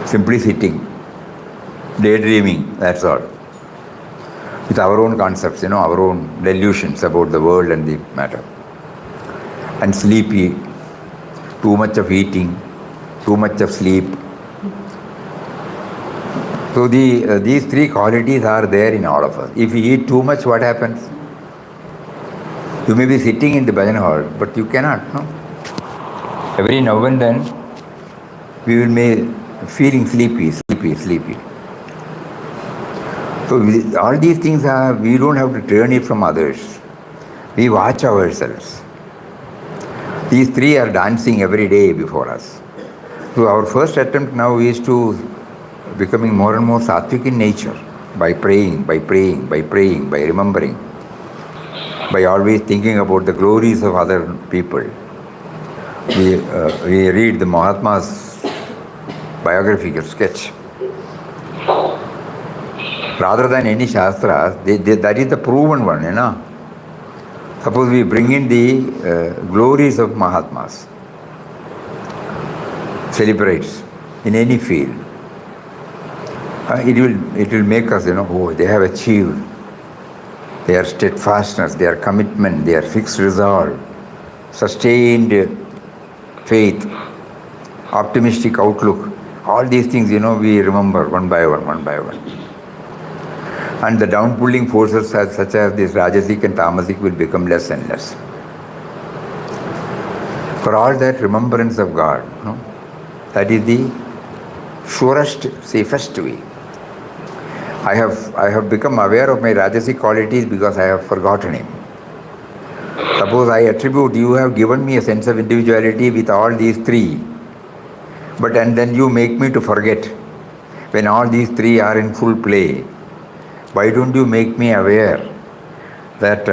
Simply sitting, daydreaming, that's all. With our own concepts, our own delusions about the world and the matter. And sleepy, too much of eating, too much of sleep. So these 3 qualities are there in all of us. If we eat too much, what happens? You may be sitting in the bhajan hall, but you cannot, Every now and then, we will be feeling sleepy. So all these things we don't have to turn it from others. We watch ourselves. These 3 are dancing every day before us. So our first attempt now is to becoming more and more sattvic in nature, by praying, by remembering, by always thinking about the glories of other people. We read the Mahatma's biographical sketch. Rather than any shastras, that is the proven one, Suppose we bring in the glories of Mahatmas, celebrates in any field. It will make us, they have achieved. Their steadfastness, their commitment, their fixed resolve, sustained faith, optimistic outlook, all these things, we remember one by one. And the downpulling forces such as this Rajasic and Tamasic will become less and less. For all that remembrance of God, that is the surest, safest way. I have become aware of my Rajasic qualities because I have forgotten him. Suppose I attribute, you have given me a sense of individuality with all these 3, and then you make me to forget when all these 3 are in full play. why don't you make me aware that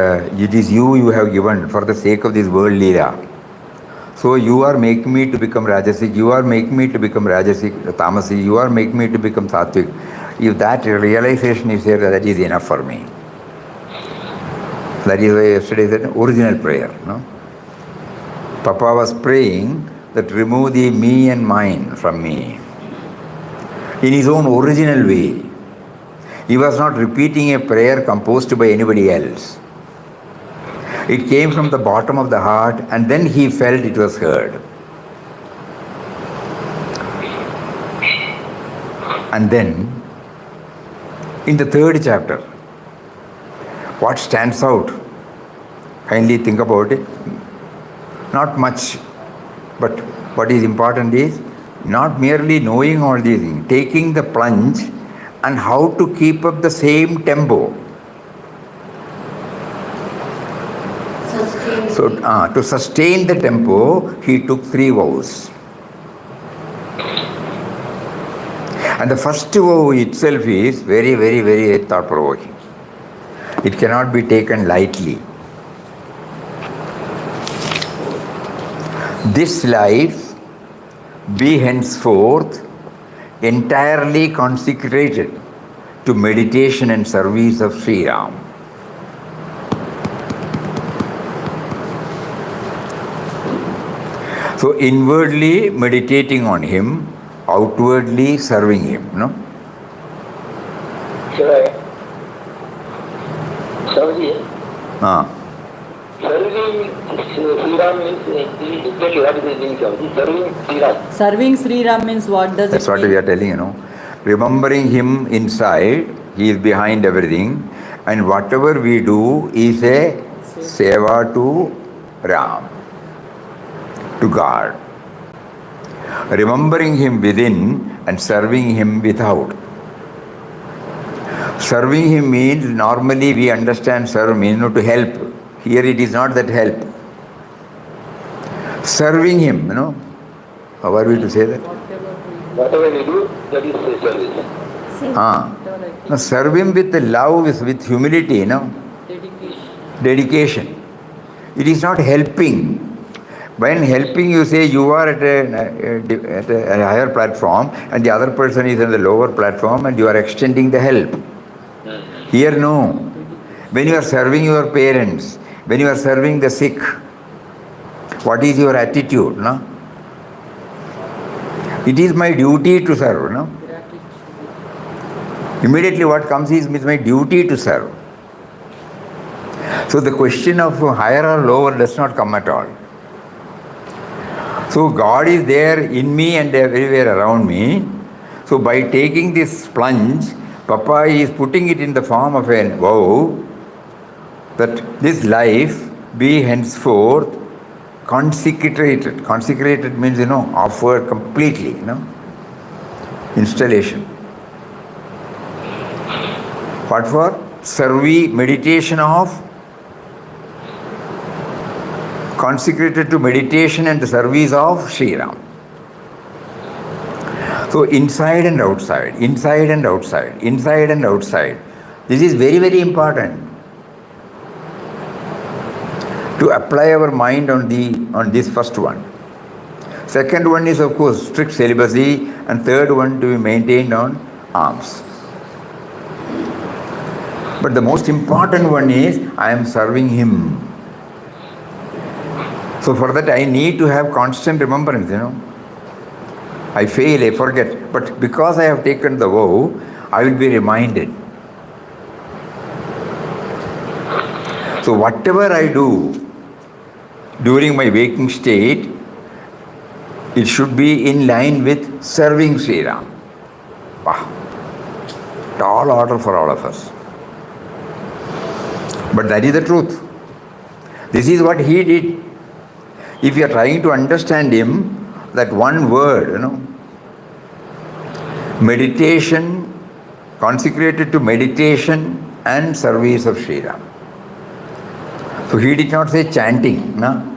it is you have given for the sake of this world Leela. So you are making me to become Rajasic, you are making me to become Rajasic, Tamasi, you are making me to become Sattvic. If that realization is there, that is enough for me. That is why yesterday said original prayer. No? Papa was praying that remove the me and mine from me. In his own original way. He was not repeating a prayer composed by anybody else. It came from the bottom of the heart and then he felt it was heard. And then, in the third chapter, what stands out? Kindly think about it. Not much, but what is important is not merely knowing all these things, taking the plunge and how to keep up the same tempo. So, to sustain the tempo, he took 3 vows. And the first vow itself is very, very, very thought-provoking. It cannot be taken lightly. This life be henceforth entirely consecrated to meditation and service of Sri Ram. So inwardly meditating on him, outwardly serving him, no? Serving Sri Ram means exactly what is the meaning of it? Serving Sri Ram. Serving Sri Ram means what does That's it what mean? we are telling, you know. Remembering him inside, he is behind everything, and whatever we do is a seva to Ram, to God. Remembering him within and serving him without. Serving him means, normally we understand serve means to help. Here it is not that help. Serving him, you know. How are we to say that? Whatever we do, that is service. No, serve him with love, with humility, you know. Dedication. It is not helping. When helping, you say you are at a higher platform and the other person is on the lower platform and you are extending the help. Here, no. When you are serving your parents, when you are serving the sick, what is your attitude? No? It is my duty to serve. No? Immediately what comes is it's my duty to serve. So the question of higher or lower does not come at all. So God is there in me and everywhere around me. So by taking this plunge, Papa is putting it in the form of a vow that this life be henceforth consecrated. Consecrated means, you know, offered completely, you know. Installation. What for? Meditation of, consecrated to meditation and the service of Sri Ram. So inside and outside, inside and outside, inside and outside. This is very, very important. To apply our mind on this first one. Second one is, of course, strict celibacy, and third one to be maintained on alms. But the most important one is I am serving him. So for that I need to have constant remembrance, you know. I fail, I forget. But because I have taken the vow, I will be reminded. So whatever I do during my waking state, it should be in line with serving Sri Ram. Wow. Tall order for all of us. But that is the truth. This is what he did. If you are trying to understand him, that one word, you know, meditation, consecrated to meditation and service of Sri Ram. So he did not say chanting, no?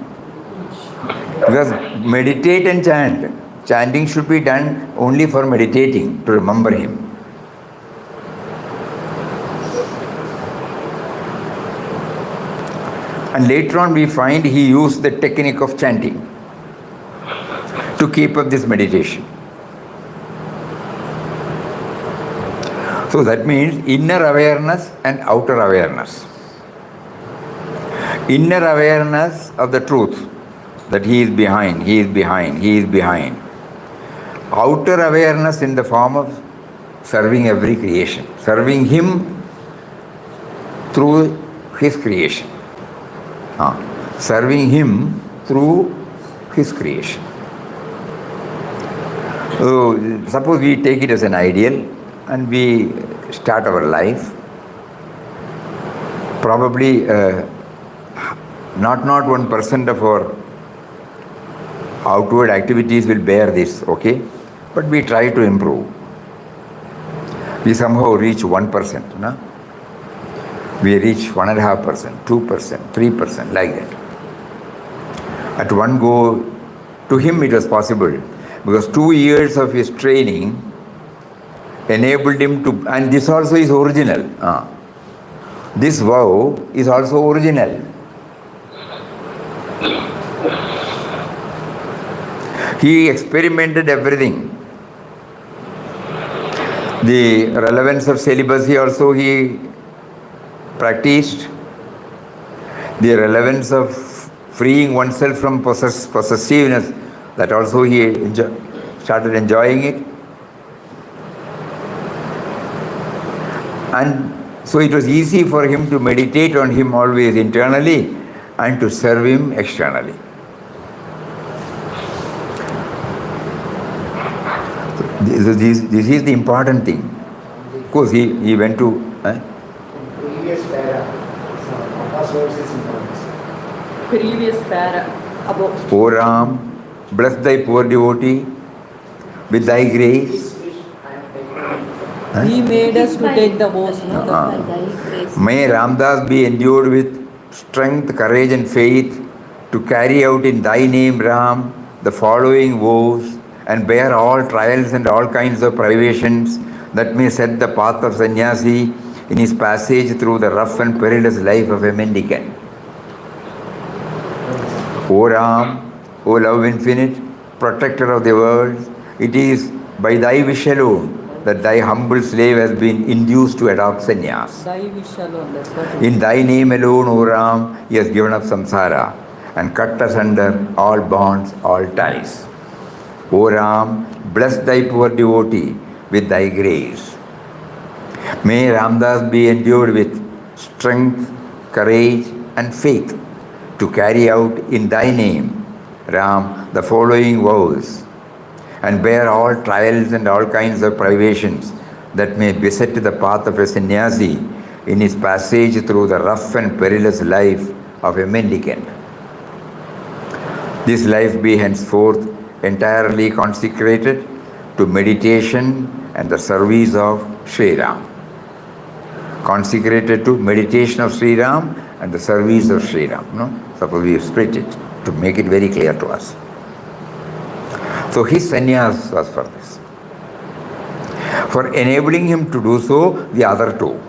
Because meditate and chant. Chanting should be done only for meditating, to remember him. And later on we find he used the technique of chanting to keep up this meditation. So that means inner awareness and outer awareness. Inner awareness of the truth, that he is behind, he is behind, he is behind. Outer awareness in the form of serving every creation, serving him through his creation. Serving him through his creation. So, suppose we take it as an ideal and we start our life. Probably not 1% of our outward activities will bear this, okay? But we try to improve. We somehow reach 1%, no? We reach 1.5%, 2%, 3%, like that. At one go, to him it was possible because 2 years of his training enabled him to, and this also is original. This vow is also original. He experimented everything. The relevance of celibacy also he practiced. The relevance of freeing oneself from possessiveness, that also he started enjoying it. And so it was easy for him to meditate on him always internally and to serve him externally. This is the important thing. Of course, he went to... Previous para, Papa's words is important. Previous para. Above. O Ram, bless thy poor devotee with thy grace. He made us to take the vows. No? May Ramdas be endued with strength, courage and faith to carry out in thy name, Ram, the following vows and bear all trials and all kinds of privations that may set the path of sannyasi in his passage through the rough and perilous life of a mendicant. O Ram, O love infinite, protector of the world, it is by thy wish alone that thy humble slave has been induced to adopt sannyas. Thy wish alone, that's what In thy name alone, O Ram, he has given up samsara and cut asunder all bonds, all ties. O Ram, bless thy poor devotee with thy grace. May Ramdas be endued with strength, courage and faith to carry out in thy name, Ram, the following vows and bear all trials and all kinds of privations that may beset the path of a sannyasi in his passage through the rough and perilous life of a mendicant. This life be henceforth entirely consecrated to meditation and the service of Sri Ram. Consecrated to meditation of Sri Ram and the service of Sri Ram. No? Suppose we split it to make it very clear to us. So his sannyas was for this. For enabling him to do so, the other two.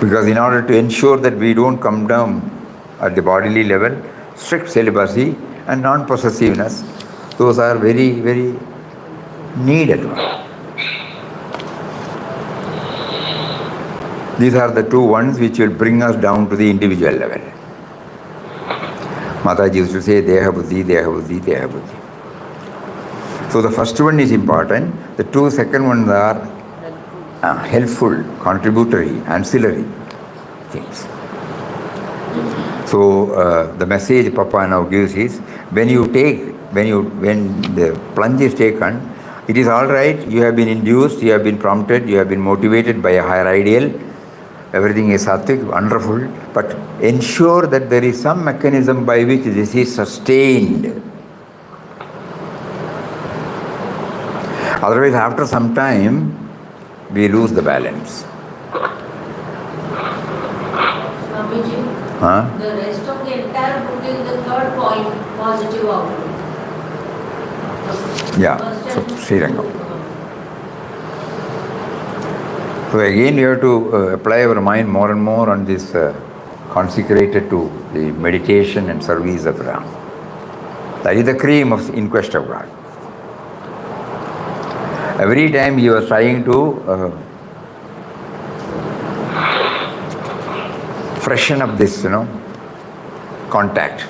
Because in order to ensure that we don't come down at the bodily level, strict celibacy and non-possessiveness, those are very, very needed. These are the two ones which will bring us down to the individual level. Mataji used to say, Deha Buddhi, Deha Buddhi, Deha Buddhi. So the first one is important. The two second ones are helpful, contributory, ancillary things. So the message Papa now gives is, when the plunge is taken, it is all right, you have been induced, you have been prompted, you have been motivated by a higher ideal, everything is sattvic, wonderful, but ensure that there is some mechanism by which this is sustained. Otherwise, after some time, we lose the balance. Swamiji, the rest of the entire book is the third point, positive outlook. Yeah, so Srirangam. So again, we have to apply our mind more and more on this consecrated to the meditation and service of Ram. That is the cream of in quest of God. Every time he was trying to freshen up this, contact,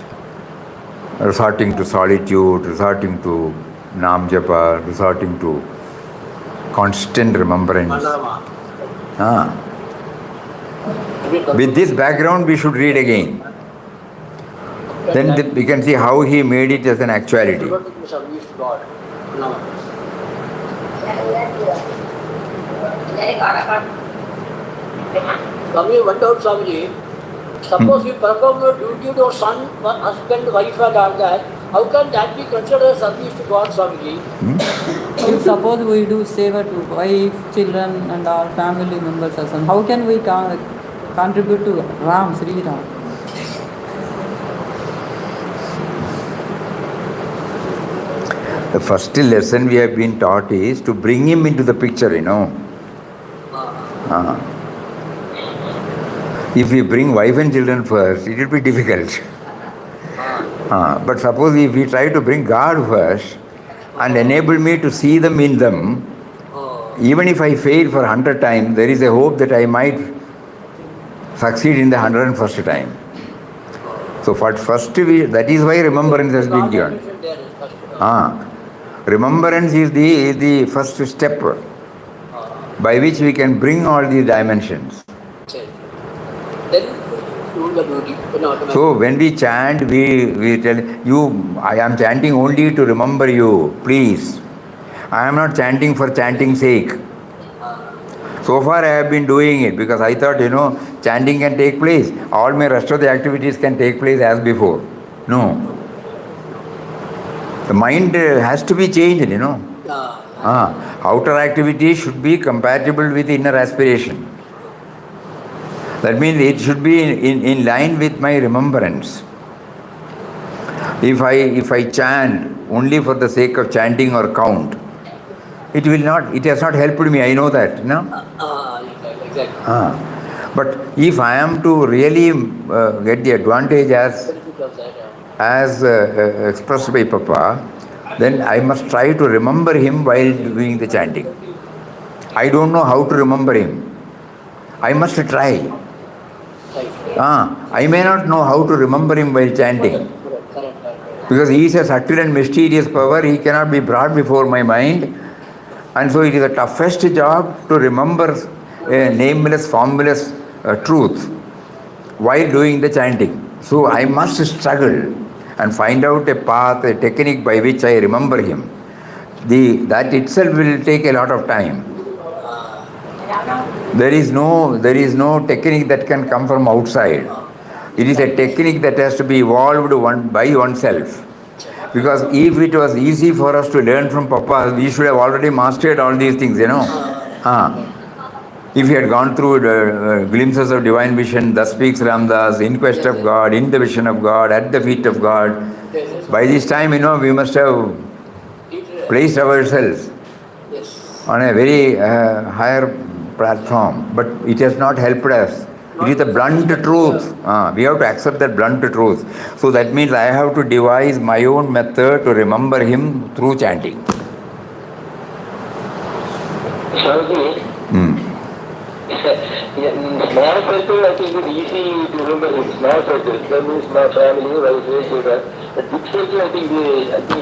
resorting to solitude, resorting to Nam Japa, resorting to constant remembrance. With this background, we should read again. Then we can see how he made it as an actuality. Swami went out, Swamiji. Suppose you perform your duty to your son, husband, wife, and all that, how can that be considered service to God, Swamiji? If suppose we do seva to wife, children and our family members as well, how can we contribute to Ram, Sri Ram? The first lesson we have been taught is to bring him into the picture, If we bring wife and children first, it will be difficult. But suppose if we try to bring God first and enable me to see them in them, even if I fail for 100 times, there is a hope that I might succeed in the 101st time. So first that is why remembrance has been given. Remembrance is the first step by which we can bring all these dimensions. So when we chant, we tell you, I am chanting only to remember you, please. I am not chanting for chanting's sake. So far I have been doing it because I thought, chanting can take place. All my rest of the activities can take place as before. No. The mind has to be changed, Outer activity should be compatible with inner aspiration. That means it should be in line with my remembrance. If I chant only for the sake of chanting or count, it has not helped me, I know that, Exactly. But if I am to really get the advantage as expressed by Papa, then I must try to remember him while doing the chanting. I don't know how to remember him. I must try. I may not know how to remember him while chanting. Because he is a subtle and mysterious power, he cannot be brought before my mind. And so it is the toughest job to remember a nameless, formless truth while doing the chanting. So I must struggle and find out a path, a technique by which I remember him. That itself will take a lot of time. There is no technique that can come from outside. It is a technique that has to be evolved by oneself. Because if it was easy for us to learn from Papa, we should have already mastered all these things, If we had gone through glimpses of divine vision, thus speaks Ramdas, in quest of God, in the vision of God, at the feet of God, by this time, we must have placed ourselves on a very higher platform. But it has not helped us. It is the blunt truth. We have to accept that blunt truth. So that means I have to devise my own method to remember him through chanting. Small circle, I think it's easy to remember him. Small circle, that means my family, wife, children. But big circle, I think we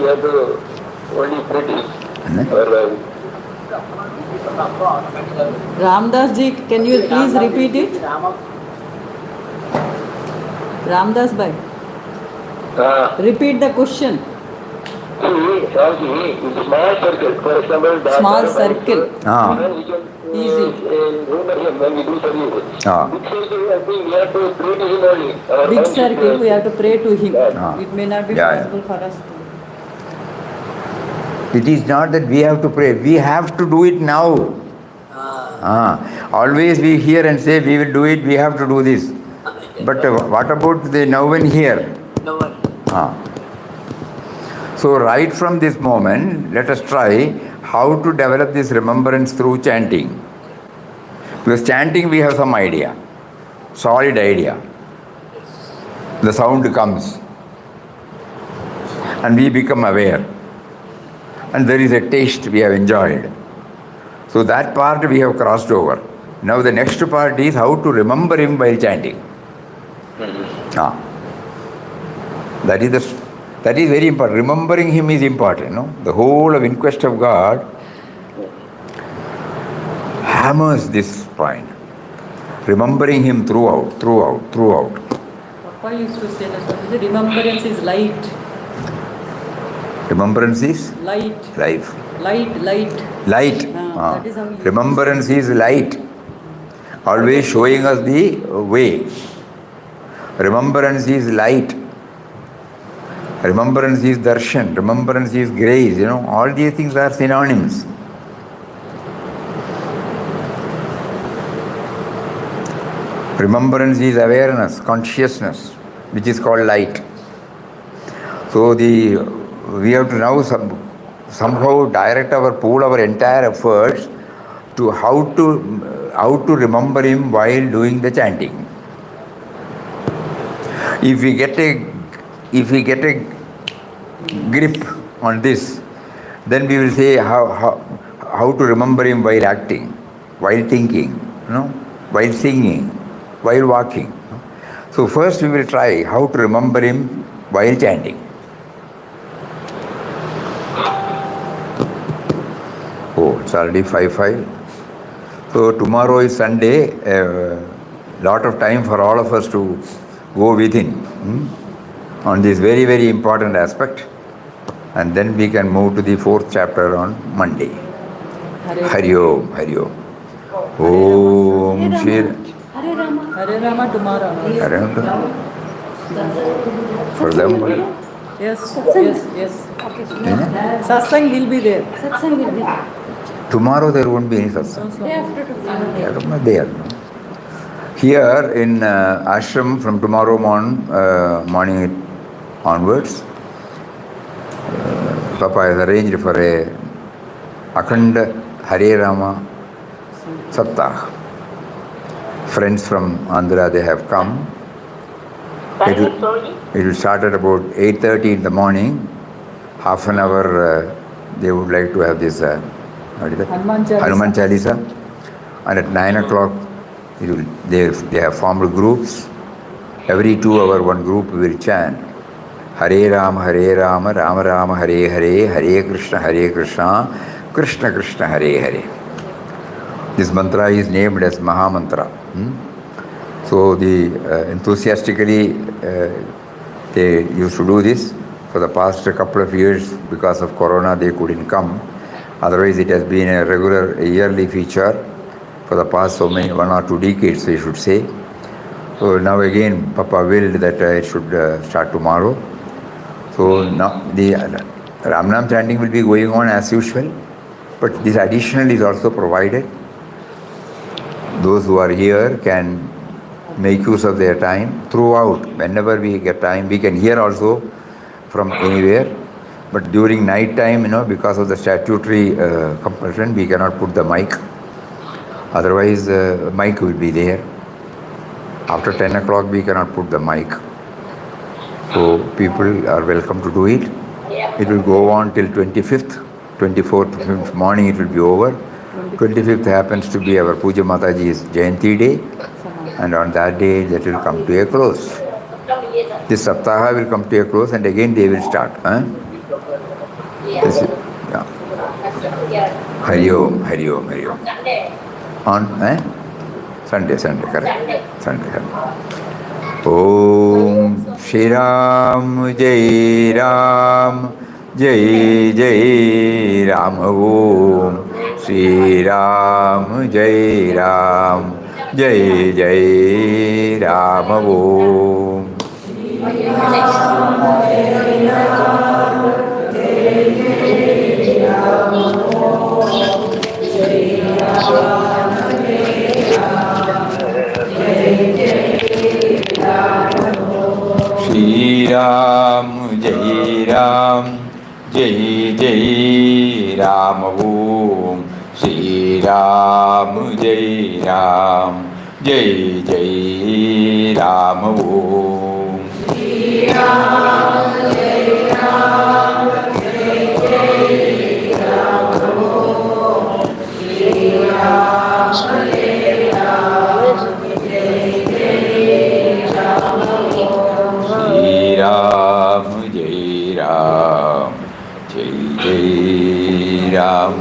have to only pray to him. Ramdas ji, can you please repeat it? Ramdas bhai, repeat the question. Small circle, for example, Small circle. Easy. When we do service. Big circle, I think we have to pray to him only. Big circle, we have to pray to him. It may not be possible for us to. It is not that we have to pray. We have to do it now. Always we hear and say we will do it, we have to do this. But what about the now and here? No one. So right from this moment, let us try how to develop this remembrance through chanting. Because chanting we have some idea, solid idea. the sound comes and we become aware. And there is a taste we have enjoyed. So that part we have crossed over. Now the next part is how to remember him while chanting. That is very important. Remembering him is important. No? The whole of Inquest of God hammers this point. Remembering him throughout. Papa used to say that remembrance is light. Remembrance is? Light. Life. Light. Light. That is how Remembrance is light. Always showing us the way. Remembrance is light. Remembrance is darshan. Remembrance is grace. All these things are synonyms. Remembrance is awareness, consciousness, which is called light. So we have to now somehow direct our entire efforts to how to remember him while doing the chanting. If we get a grip on this, then we will say how to remember him while acting, while thinking, while singing, while walking. So first we will try how to remember him while chanting. Oh, it's already 5:05. So tomorrow is Sunday. Lot of time for all of us to go within on this very, very important aspect. And then we can move to the 4th chapter on Monday. Hari Om. Om Shri. Hare Rama tomorrow. Hare Rama. For them? Yes. Satsang will be there. Tomorrow there won't be any satsang. Day after. Here in ashram from tomorrow morning onwards, Papa has arranged for a Akhanda Hare Rama Saptah. Friends from Andhra, they have come. It will start at about 8:30 in the morning. Half an hour they would like to have this Hanuman Chalisa. And at 9 o'clock they have formed groups. Every 2 hours one group will chant Hare Rama, Rama Rama, Hare Hare, Hare Krishna, Krishna Krishna, Hare Hare. This mantra is named as Maha Mantra. So enthusiastically they used to do this. For the past couple of years, because of Corona, they couldn't come. Otherwise, it has been a regular, yearly feature for the past 1 or 2 decades, we should say. So now again, Papa willed that it should start tomorrow. So now the Ramnam chanting will be going on as usual, but this additional is also provided. Those who are here can make use of their time throughout. Whenever we get time, we can hear also from anywhere. But during night time, because of the statutory compulsion, we cannot put the mic. Otherwise, mic will be there. After 10 o'clock, we cannot put the mic. So people are welcome to do it. It will go on till 25th. 24th morning it will be over. 25th happens to be our Puja Mataji's Jayanti day. And on that day, that will come to a close. This Saptaha will come to a close and again they will start. This is, Hari Om. On Sunday, correct? Sunday. Om Shri Ram Jai Ram Jai Ram. Om Shri Ram Jai Ram Jai Ram. Om Shri Ram Jai Ram Jai Ram. Om Shri Ram Jai Ram Jai Ram. Om Ram, Jai Ram, Jai Jai Ram.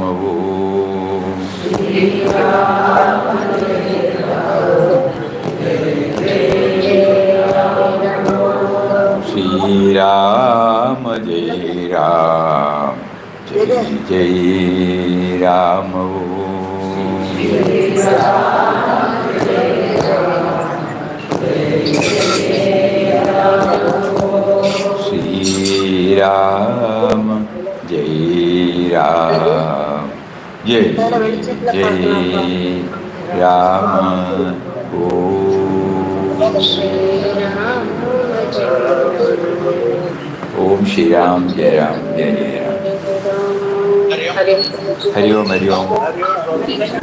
Shri Ram, Jai Ram, Jai Jai Ram. Shri Ram, Jai Ram, Jai Jai Ram. Om Shri Ram, Jai Ram, Jai Jai Ram. Hari Om, Hari Om.